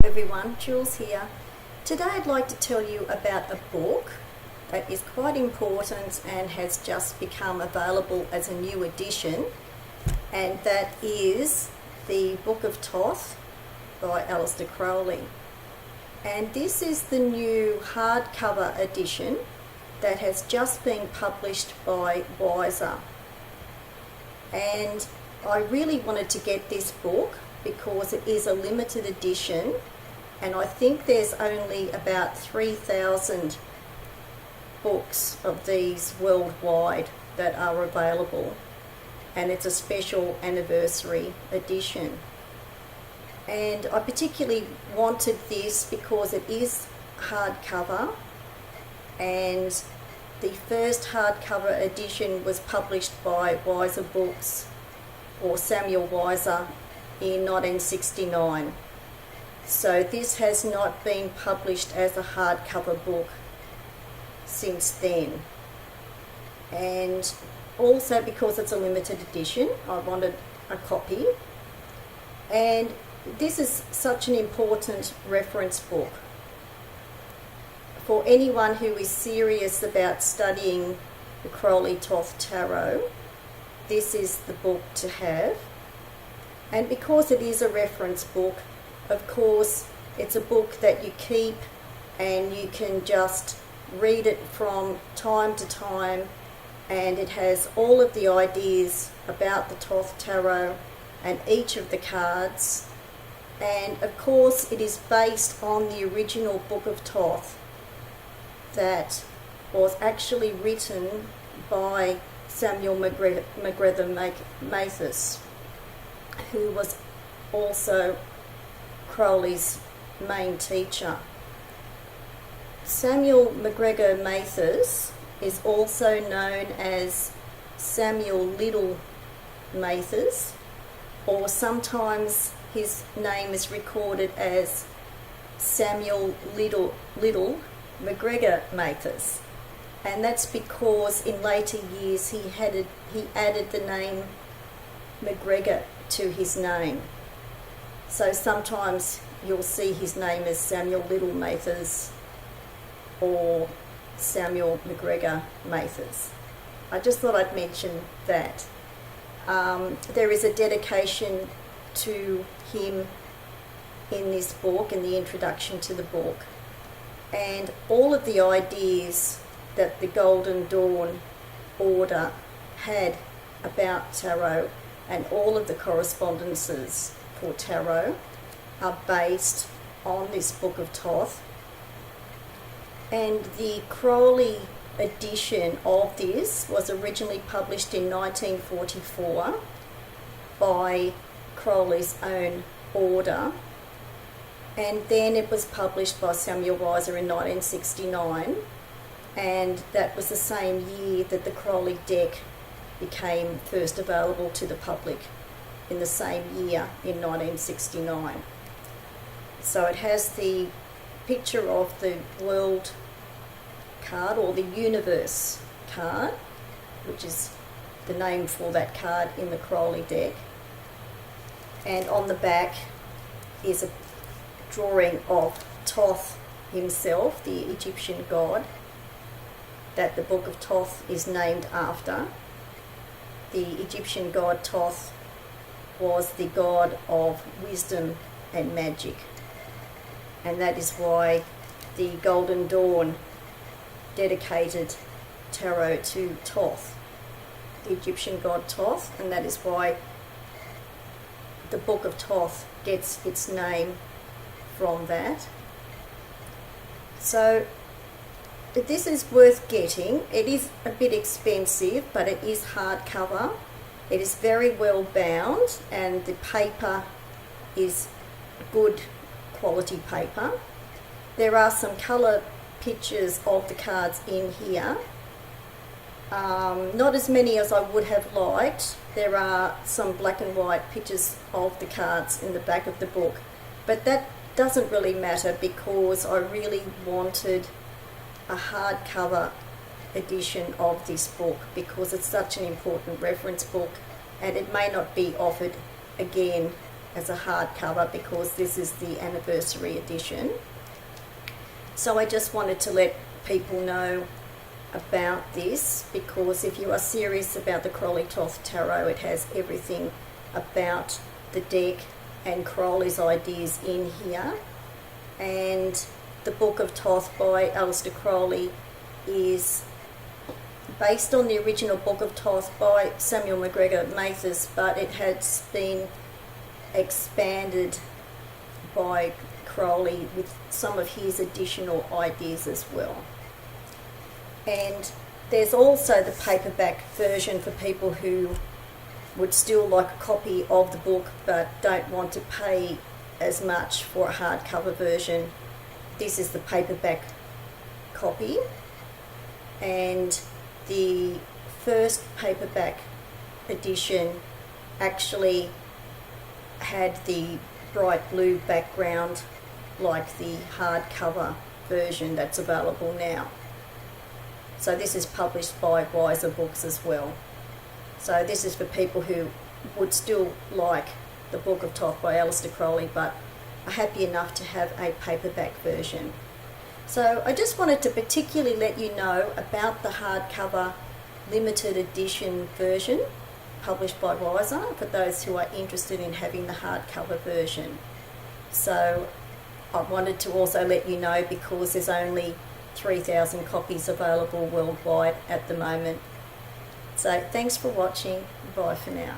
everyone, Jules here. Today I'd like to tell you about a book that is quite important and has just become available as a new edition, and that is the Book of Thoth by Aleister Crowley. And this is the new hardcover edition that has just been published by Weiser. And I really wanted to get this book because it is a limited edition, and I think there's only about 3,000 books of these worldwide that are available, and it's a special anniversary edition. And I particularly wanted this because it is hardcover, and the first hardcover edition was published by Weiser Books, or Samuel Weiser, in 1969. So this has not been published as a hardcover book since then. And also because it's a limited edition, I wanted a copy. And this is such an important reference book for anyone who is serious about studying the Crowley-Thoth Tarot. This is the book to have. And because it is a reference book, of course, it's a book that you keep and you can just read it from time to time, and it has all of the ideas about the Thoth Tarot and each of the cards. And of course, it is based on the original Book of Thoth that was actually written by Samuel MacGregor Mathis, who was also Crowley's main teacher. Samuel MacGregor Mathis is also known as Samuel Liddell Mathis, or sometimes his name is recorded as Samuel Liddell MacGregor Mathis, and that's because in later years he added the name MacGregor to his name. So sometimes you'll see his name as Samuel Liddell Mathis or Samuel MacGregor Mathis. I just thought I'd mention that. There is a dedication to him in this book, in the introduction to the book, and all of the ideas that the Golden Dawn order had about tarot and all of the correspondences for tarot are based on this Book of Thoth. And the Crowley edition of this was originally published in 1944 by Crowley's own order, and then it was published by Samuel Weiser in 1969, and that was the same year that the Crowley deck became first available to the public, in the same year in 1969. So it has the picture of the world card, or the universe card, which is the name for that card in the Crowley deck. And on the back is a drawing of Thoth himself, the Egyptian god that the Book of Thoth is named after. The Egyptian god Thoth was the god of wisdom and magic, and that is why the Golden Dawn dedicated tarot to Thoth, the Egyptian god Thoth, and that is why the Book of Thoth gets its name from that. So this is worth getting. It is a bit expensive, but it is hardcover. It is very well bound, and the paper is good quality paper. There are some colour pictures of the cards in here. Not as many as I would have liked. There are some black and white pictures of the cards in the back of the book, but that doesn't really matter because I really wanted a hardcover edition of this book because it's such an important reference book, and it may not be offered again as a hardcover because this is the anniversary edition. So I just wanted to let people know about this, because if you are serious about the Crowley Thoth Tarot, it has everything about the deck and Crowley's ideas in here. And the Book of Thoth by Aleister Crowley is based on the original Book of Thoth by Samuel MacGregor Mathers, but it has been expanded by Crowley with some of his additional ideas as well. And there's also the paperback version for people who would still like a copy of the book but don't want to pay as much for a hardcover version. This is the paperback copy, and the first paperback edition actually had the bright blue background like the hardcover version that's available now. So this is published by Weiser books as well. So this is for people who would still like the Book of Thoth by Aleister Crowley but are happy enough to have a paperback version. So I just wanted to particularly let you know about the hardcover limited edition version published by Weiser for those who are interested in having the hardcover version. So I wanted to also let you know because there's only 3,000 copies available worldwide at the moment. So thanks for watching. Bye for now.